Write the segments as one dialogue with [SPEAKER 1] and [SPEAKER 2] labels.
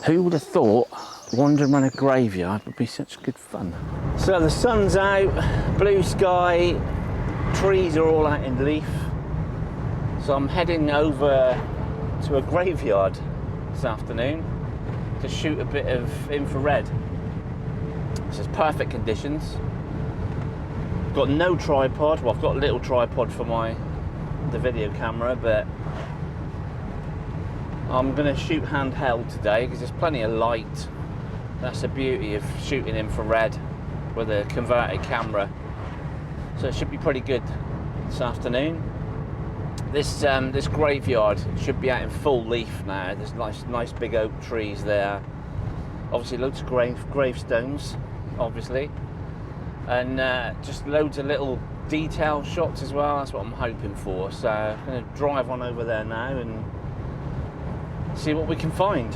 [SPEAKER 1] Who would have thought wandering around a graveyard would be such good fun? So the sun's out, blue sky, trees are all out in leaf. So I'm heading over to a graveyard this afternoon to shoot a bit of infrared. This is perfect conditions. I've got no tripod. Well, I've got a little tripod for the video camera, but I'm going to shoot handheld today because there's plenty of light. That's the beauty of shooting infrared with a converted camera. So it should be pretty good this afternoon. This graveyard should be out in full leaf now. There's nice big oak trees there. Obviously loads of gravestones, obviously, and just loads of little detail shots as well. That's what I'm hoping for. So I'm going to drive on over there now and see what we can find.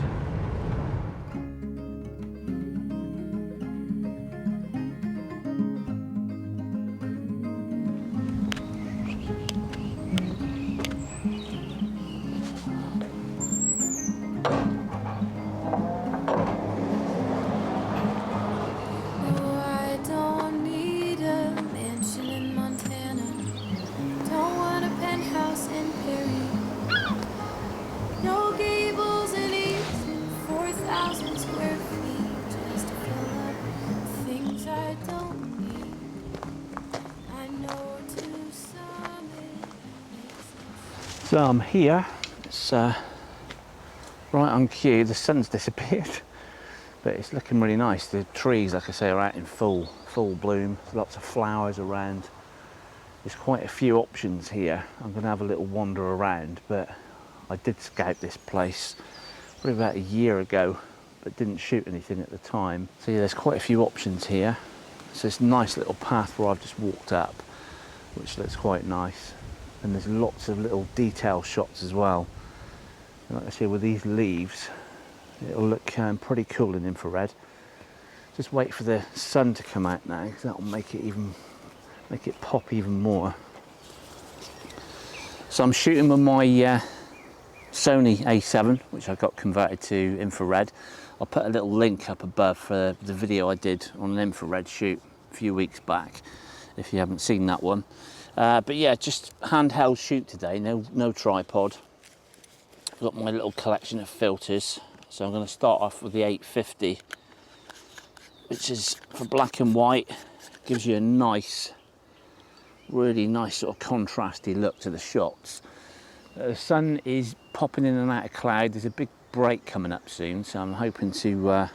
[SPEAKER 1] So I'm here, it's right on cue. The sun's disappeared, but it's looking really nice. The trees, like I say, are out in full bloom. There's lots of flowers around. There's quite a few options here. I'm going to have a little wander around, but I did scout this place probably about a year ago, but didn't shoot anything at the time. So yeah, there's quite a few options here. So this nice little path where I've just walked up, which looks quite nice. And there's lots of little detail shots as well. And like I say, with these leaves, it'll look pretty cool in infrared. Just wait for the sun to come out now, because that'll make it pop even more. So I'm shooting with my Sony A7, which I got converted to infrared. I'll put a little link up above for the video I did on an infrared shoot a few weeks back, if you haven't seen that one. But yeah, just handheld shoot today, no tripod. I've got my little collection of filters. So I'm going to start off with the 850, which is for black and white. Gives you a nice, really nice sort of contrasty look to the shots. The sun is popping in and out of cloud. There's a big break coming up soon, so I'm hoping to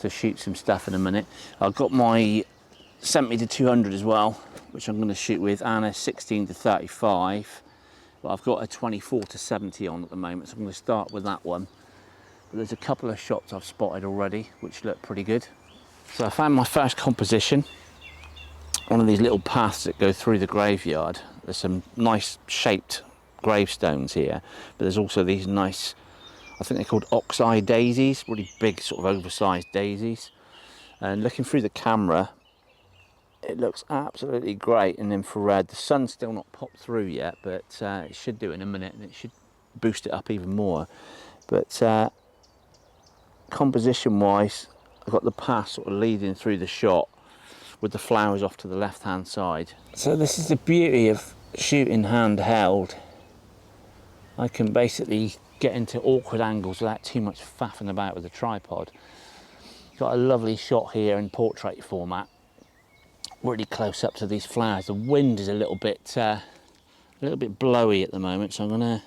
[SPEAKER 1] shoot some stuff in a minute. I've got my 70-200 as well, which I'm going to shoot with, and a 16-35, but I've got a 24-70 on at the moment, so I'm going to start with that one. But there's a couple of shots I've spotted already which look pretty good. So I found my first composition, one of these little paths that go through the graveyard. There's some nice shaped gravestones here, but there's also these nice, I think they're called oxeye daisies, really big sort of oversized daisies. And looking through the camera, it looks absolutely great in infrared. The sun's still not popped through yet, but it should do in a minute, and it should boost it up even more. But composition wise, I've got the path sort of leading through the shot with the flowers off to the left hand side. So this is the beauty of shooting handheld. I can basically get into awkward angles without too much faffing about with the tripod. Got a lovely shot here in portrait format, really close up to these flowers. The wind is a little bit blowy at the moment, so I'm going to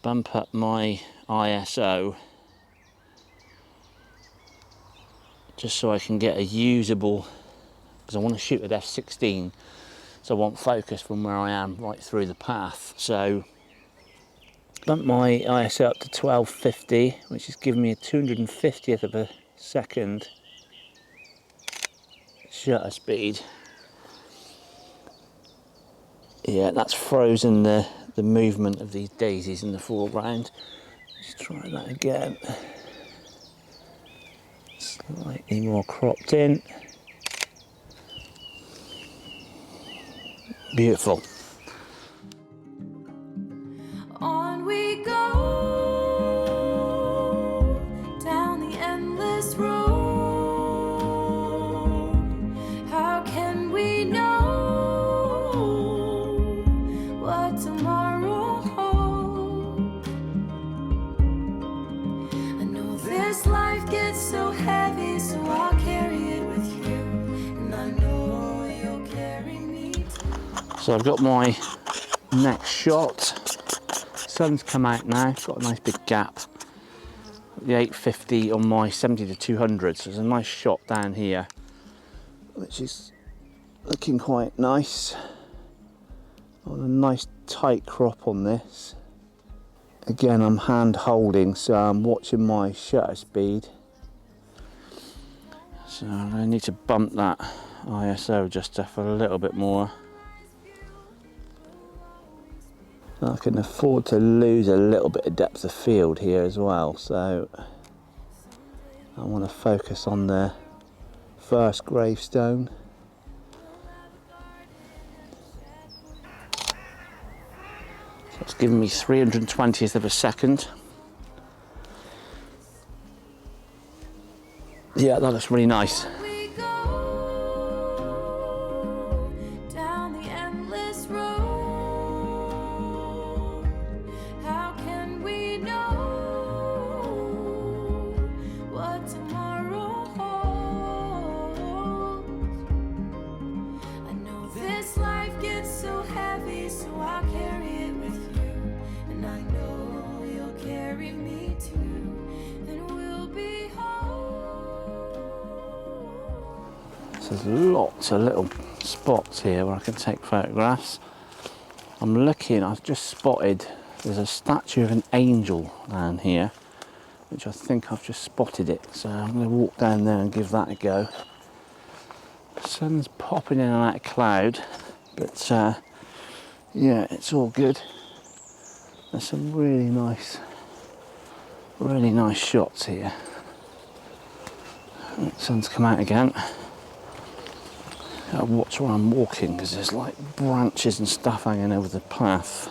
[SPEAKER 1] bump up my ISO just so I can get a usable, because I want to shoot at f16, so I want focus from where I am right through the path. So bump my ISO up to 1250, which is giving me a 250th of a second shutter speed. Yeah, that's frozen the movement of these daisies in the foreground. Let's try that again. Slightly more cropped in. Beautiful.
[SPEAKER 2] On we go. this life gets so heavy, so I'll carry it with you, and I know you'll carry me too.
[SPEAKER 1] So I've got my next shot. Sun's come out now, it's got a nice big gap. The 850 on my 70 to 200, so there's a nice shot down here, which is looking quite nice. Got a nice tight crop on this. Again, I'm hand holding, so I'm watching my shutter speed. So I need to bump that ISO just up a little bit more. I can afford to lose a little bit of depth of field here as well, so I want to focus on the first gravestone. So it's giving me 320th of a second. Yeah, that looks really nice.
[SPEAKER 2] We go down the endless road. How can we know what tomorrow holds? I know this life gets so heavy, so I'll carry it with you, and I know you'll carry me too, and we'll be whole.
[SPEAKER 1] So there's lots of little spots here where I can take photographs. I'm looking, I've just spotted, there's a statue of an angel down here, which I think I've just spotted it. So I'm going to walk down there and give that a go. The sun's popping in and out of cloud, but yeah, it's all good. There's some really nice shots here. The sun's come out again. Gotta watch where I'm walking because there's like branches and stuff hanging over the path.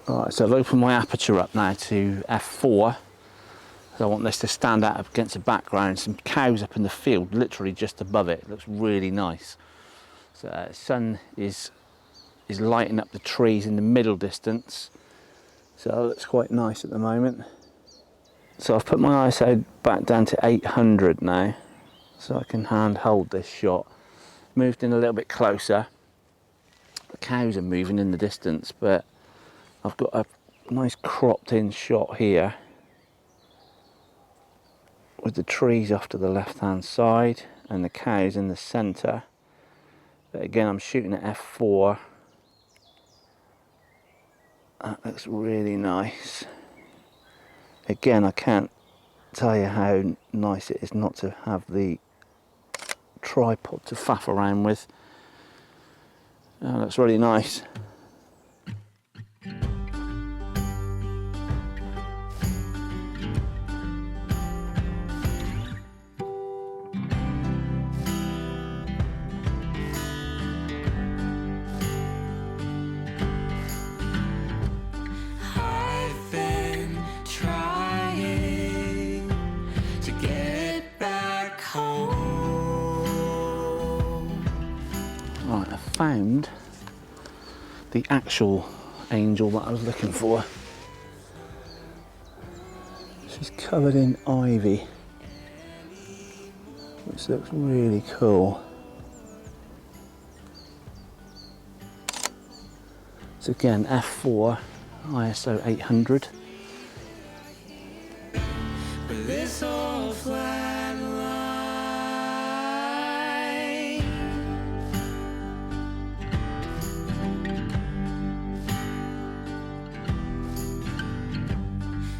[SPEAKER 1] Alright, so I've opened my aperture up now to f4. So I want this to stand out against the background. Some cows up in the field, literally just above it. It looks really nice. So the sun is lighting up the trees in the middle distance. So it looks quite nice at the moment. So I've put my ISO back down to 800 now, so I can hand hold this shot. Moved in a little bit closer. The cows are moving in the distance, but I've got a nice cropped in shot here with the trees off to the left hand side and the cows in the centre. But again, I'm shooting at f4. That looks really nice. Again, I can't tell you how nice it is not to have the tripod to faff around with. That looks really nice. Right, I found the actual angel that I was looking for. She's covered in ivy, which looks really cool. So again, f4, ISO 800.
[SPEAKER 2] But this all flat line.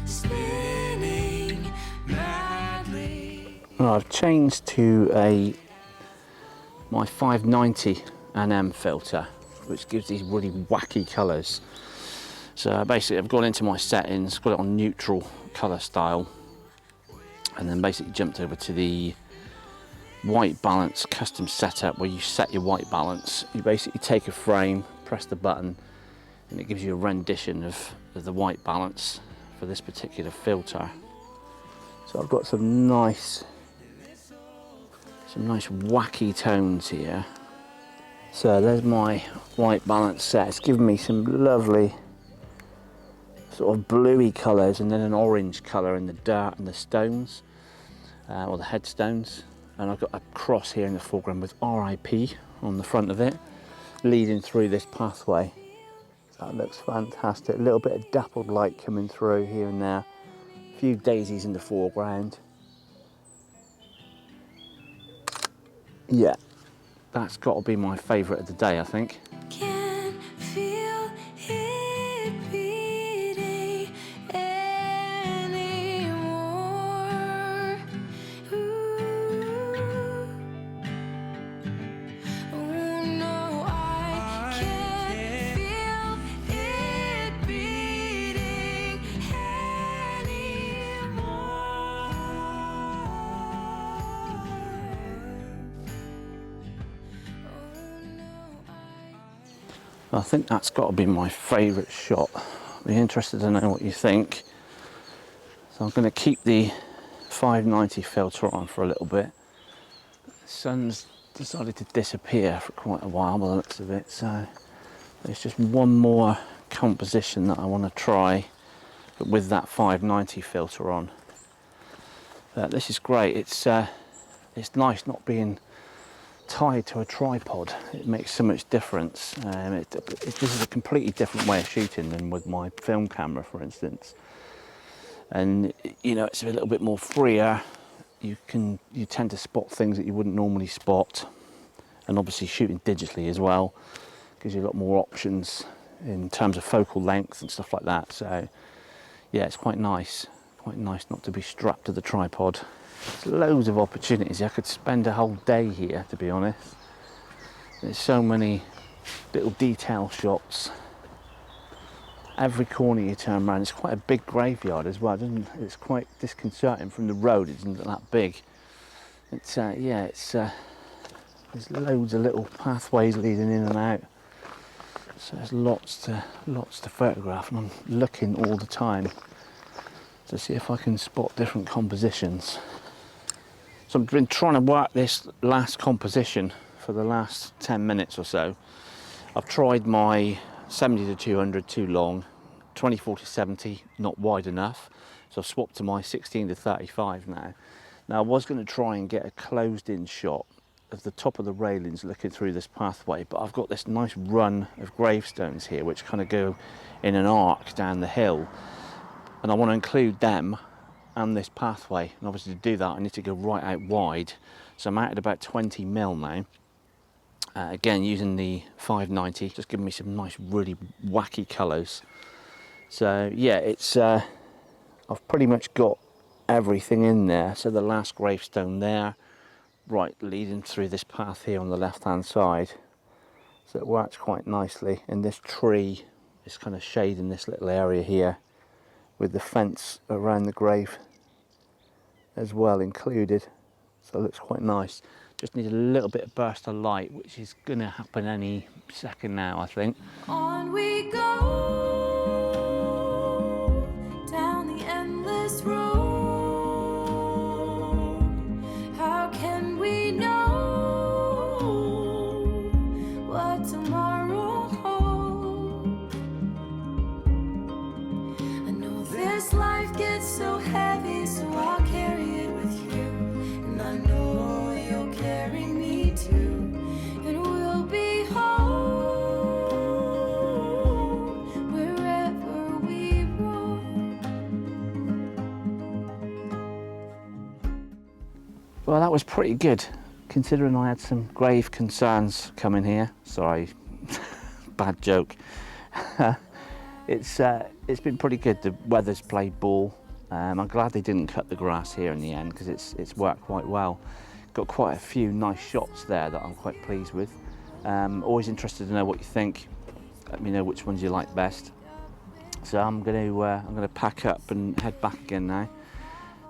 [SPEAKER 2] Spinning madly.
[SPEAKER 1] Well, I've changed to my 590 NM filter, which gives these really wacky colours. So basically I've gone into my settings, got it on neutral colour style, and then basically jumped over to the white balance custom setup where you set your white balance. You basically take a frame, press the button, and it gives you a rendition of the white balance for this particular filter. So I've got some nice wacky tones here. So there's my white balance set. It's given me some lovely sort of bluey colours and then an orange colour in the dirt and the stones, or the headstones. And I've got a cross here in the foreground with RIP on the front of it, leading through this pathway. That looks fantastic. A little bit of dappled light coming through here and there. A few daisies in the foreground. Yeah, that's got to be my favourite of the day, I think.
[SPEAKER 2] Can feel it beating anymore. Ooh. Oh no, I can't feel it beating anymore.
[SPEAKER 1] I think that's got to be my favourite shot. I'd be interested to know what you think. So I'm going to keep the 590 filter on for a little bit. The sun's decided to disappear for quite a while by the looks of it, so there's just one more composition that I want to try with that 590 filter on. This is great. It's nice not being tied to a tripod. It makes so much difference. This is a completely different way of shooting than with my film camera, for instance. And you know, it's a little bit more freer. You tend to spot things that you wouldn't normally spot, and obviously shooting digitally as well gives you a lot more options in terms of focal length and stuff like that. So yeah, it's quite nice not to be strapped to the tripod. There's loads of opportunities. I could spend a whole day here, to be honest. There's so many little detail shots. Every corner you turn around, it's quite a big graveyard as well, isn't it? It's quite disconcerting from the road. It isn't that big. It's there's loads of little pathways leading in and out. So there's lots to photograph, and I'm looking all the time to see if I can spot different compositions. So I've been trying to work this last composition for the last 10 minutes or so. I've tried my 70 to 200 too long, 24 to 70 not wide enough, so I've swapped to my 16 to 35 now. Now I was going to try and get a closed in shot of the top of the railings looking through this pathway, but I've got this nice run of gravestones here which kind of go in an arc down the hill, and I want to include them and this pathway, and obviously to do that I need to go right out wide, so I'm out at about 20 mil now. Again, using the 590, just giving me some nice really wacky colours. So yeah, it's I've pretty much got everything in there. So the last gravestone there, right, leading through this path here on the left hand side, so it works quite nicely. And this tree is kind of shading this little area here, with the fence around the grave as well included, so it looks quite nice. Just need a little bit of burst of light, which is going to happen any second now, I think.
[SPEAKER 2] On we go down the endless road. How can we know what tomorrow holds? I know this life gets so heavy, so I'll carry it with you, and I know you'll carry me too, and we'll be home wherever we roam.
[SPEAKER 1] Well, that was pretty good, considering I had some grave concerns coming here. Sorry, bad joke. It's been pretty good. The weather's played ball. I'm glad they didn't cut the grass here in the end, because it's worked quite well. Got quite a few nice shots there that I'm quite pleased with. Always interested to know what you think. Let me know which ones you like best. So I'm going to pack up and head back again now.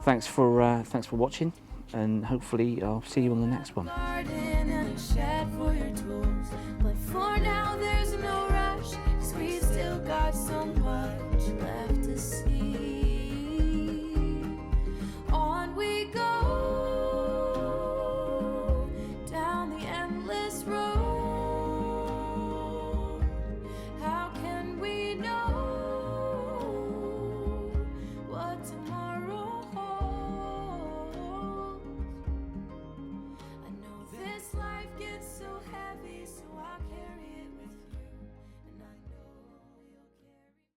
[SPEAKER 1] Thanks for watching, and hopefully I'll see you on the next one.